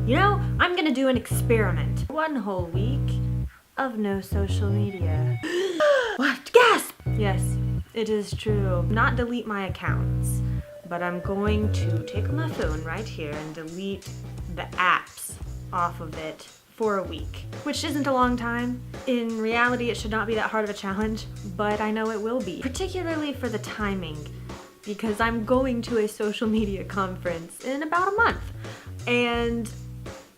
You know, I'm gonna do an experiment. 1 whole week of no social media. What? Gasp! Yes, it is true. Not delete my accounts, but I'm going to take my phone right here and delete the apps off of it for a week, which isn't a long time. In reality, it should not be that hard of a challenge, but I know it will be, particularly for the timing, because I'm going to a social media conference in about a month. And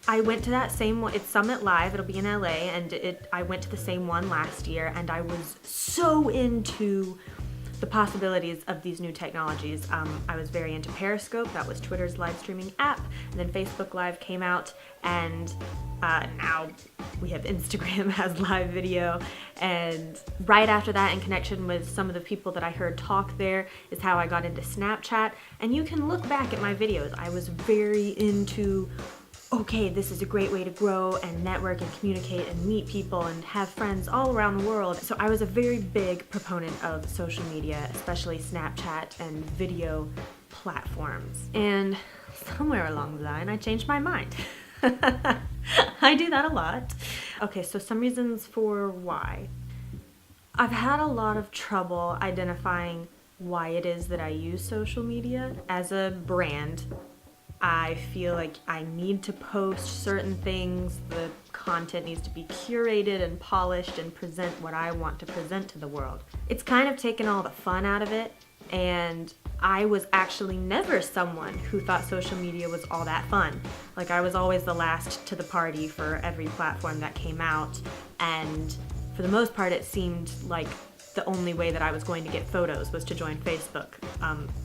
I went to that same one. It's Summit Live. It'll be in LA, and I went to the same one last year, and I was so into the possibilities of these new technologies. I was very into Periscope. That was Twitter's live streaming app, and then Facebook Live came out, and now we have Instagram as live video. And right after that, in connection with some of the people that I heard talk there, is how I got into Snapchat. And you can look back at my videos. I was very into, okay, this is a great way to grow and network and communicate and meet people and have friends all around the world. So I was a very big proponent of social media, especially Snapchat and video platforms. And somewhere along the line, I changed my mind. I do that a lot. Okay, so some reasons for why. I've had a lot of trouble identifying why it is that I use social media. As a brand, I feel like I need to post certain things. The content needs to be curated and polished and present what I want to present to the world. It's kind of taken all the fun out of it, and I was actually never someone who thought social media was all that fun. Like, I was always the last to the party for every platform that came out, and for the most part it seemed like the only way that I was going to get photos was to join Facebook.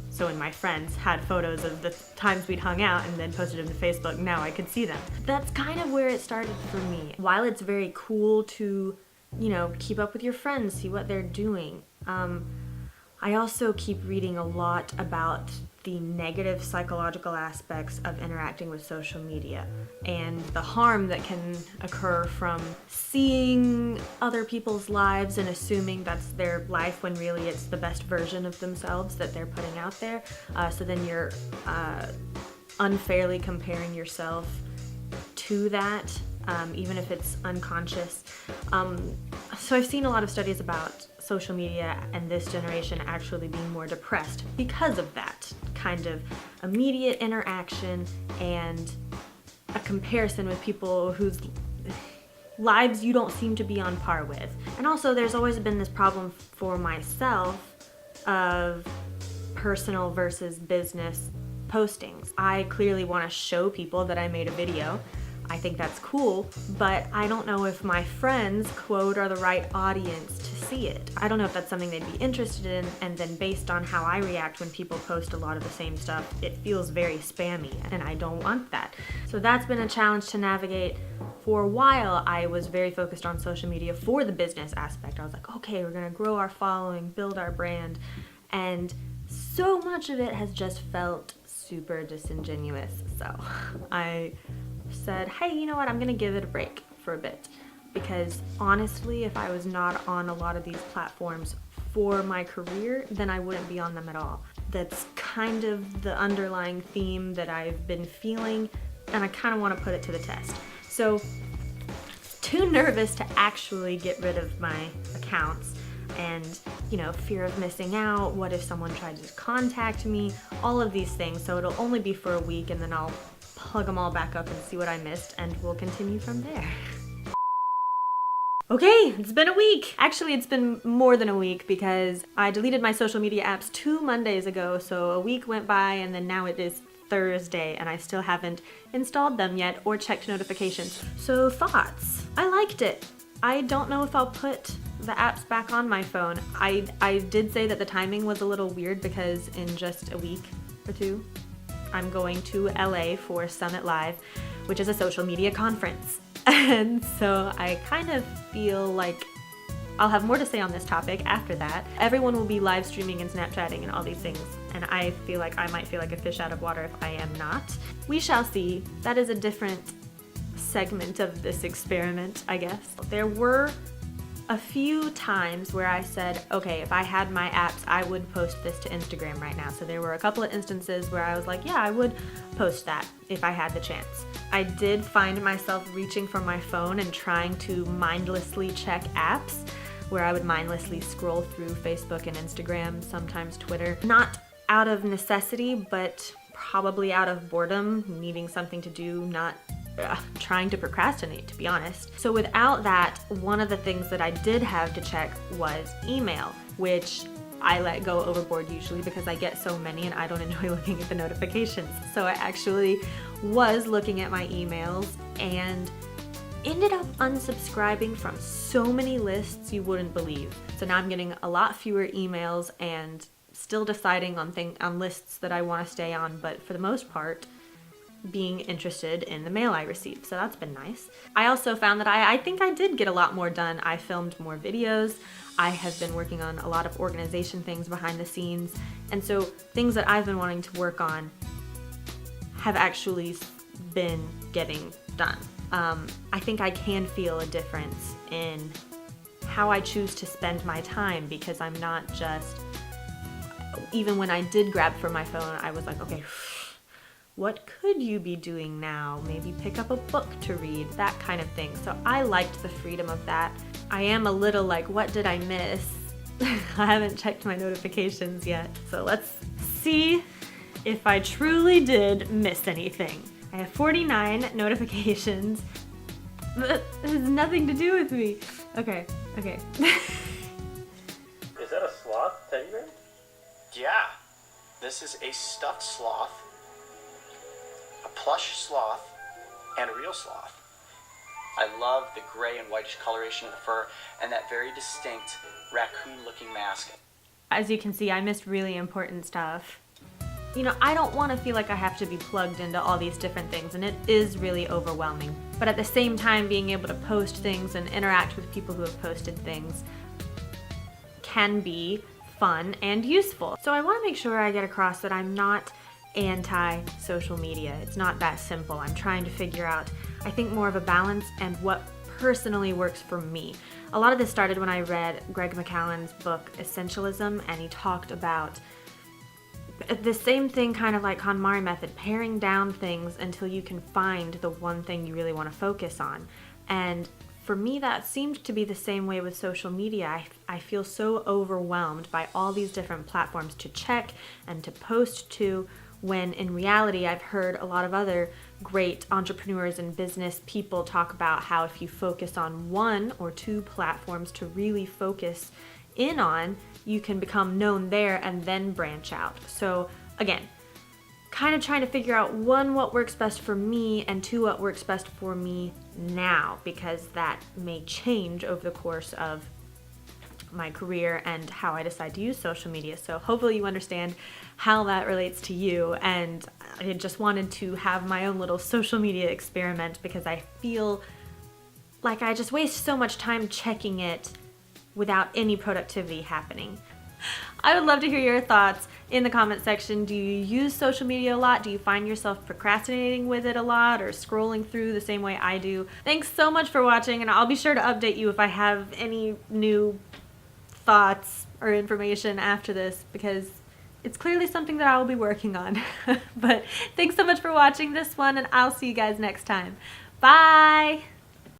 So when my friends had photos of the times we'd hung out and then posted them to Facebook, now I could see them. That's kind of where it started for me. While it's very cool to, you know, keep up with your friends, see what they're doing, I also keep reading a lot about the negative psychological aspects of interacting with social media and the harm that can occur from seeing other people's lives and assuming that's their life when really it's the best version of themselves that they're putting out there. So then you're unfairly comparing yourself to that, even if it's unconscious. So I've seen a lot of studies about social media and this generation actually being more depressed because of that kind of immediate interaction and a comparison with people whose lives you don't seem to be on par with. And also there's always been this problem for myself of personal versus business postings. I clearly want to show people that I made a video. I think that's cool, but I don't know if my friends, quote, are the right audience to see it. I don't know if that's something they'd be interested in, and then based on how I react when people post a lot of the same stuff, it feels very spammy, and I don't want that. So that's been a challenge to navigate. For a while, I was very focused on social media for the business aspect. I was like, okay, we're gonna grow our following, build our brand, and so much of it has just felt super disingenuous. So I said, hey, you know what, I'm gonna give it a break for a bit, because honestly, if I was not on a lot of these platforms for my career, then I wouldn't be on them at all. That's kind of the underlying theme that I've been feeling, and I kind of want to put it to the test. So, too nervous to actually get rid of my accounts, and, you know, fear of missing out, what if someone tried to contact me, all of these things. So it'll only be for a week, and then I'll plug them all back up and see what I missed, and we'll continue from there. Okay, it's been a week. Actually, it's been more than a week because I deleted my social media apps 2 Mondays ago, so a week went by, and then now it is Thursday, and I still haven't installed them yet or checked notifications. So thoughts. I liked it. I don't know if I'll put the apps back on my phone. I did say that the timing was a little weird because in just a week or two, I'm going to LA for Summit Live, which is a social media conference. And so I kind of feel like I'll have more to say on this topic after that. Everyone will be live streaming and Snapchatting and all these things, and I feel like I might feel like a fish out of water if I am not. We shall see. That is a different segment of this experiment, I guess. There were a few times where I said, okay, if I had my apps, I would post this to Instagram right now. So there were a couple of instances where I was like, yeah, I would post that if I had the chance. I did find myself reaching for my phone and trying to mindlessly check apps, where I would mindlessly scroll through Facebook and Instagram, sometimes Twitter. Not out of necessity, but probably out of boredom, needing something to do, not trying to procrastinate, to be honest. So without that, one of the things that I did have to check was email, which I let go overboard usually because I get so many and I don't enjoy looking at the notifications. So I actually was looking at my emails and ended up unsubscribing from so many lists you wouldn't believe. So now I'm getting a lot fewer emails and still deciding on lists that I want to stay on, but for the most part, being interested in the mail I receive. So that's been nice. I also found that I think I did get a lot more done. I filmed more videos. I have been working on a lot of organization things behind the scenes. And so things that I've been wanting to work on have actually been getting done. I think I can feel a difference in how I choose to spend my time, because I'm not just, even when I did grab for my phone, I was like, okay, what could you be doing now? Maybe pick up a book to read, that kind of thing. So I liked the freedom of that. I am a little like, what did I miss? I haven't checked my notifications yet. So let's see if I truly did miss anything. I have 49 notifications, but it has nothing to do with me. Okay. Is that a sloth teddy bear? Yeah, this is a stuffed sloth, a plush sloth, and a real sloth. I love the gray and whitish coloration of the fur and that very distinct raccoon-looking mask. As you can see, I missed really important stuff. You know, I don't want to feel like I have to be plugged into all these different things, and it is really overwhelming. But at the same time, being able to post things and interact with people who have posted things can be fun and useful. So I want to make sure I get across that I'm not anti-social media. It's not that simple. I'm trying to figure out, I think, more of a balance and what personally works for me. A lot of this started when I read Greg McCallan's book, Essentialism, and he talked about the same thing, kind of like KonMari method, paring down things until you can find the one thing you really want to focus on. And for me, that seemed to be the same way with social media. I feel so overwhelmed by all these different platforms to check and to post to, when in reality, I've heard a lot of other great entrepreneurs and business people talk about how if you focus on one or two platforms to really focus in on, you can become known there and then branch out. So again, kind of trying to figure out, one, what works best for me, and two, what works best for me now, because that may change over the course of my career and how I decide to use social media. So hopefully you understand how that relates to you, and I just wanted to have my own little social media experiment because I feel like I just waste so much time checking it without any productivity happening. I would love to hear your thoughts in the comment section. Do you use social media a lot? Do you find yourself procrastinating with it a lot or scrolling through the same way I do? Thanks so much for watching, and I'll be sure to update you if I have any new thoughts or information after this, because it's clearly something that I will be working on. But thanks so much for watching this one, and I'll see you guys next time. Bye!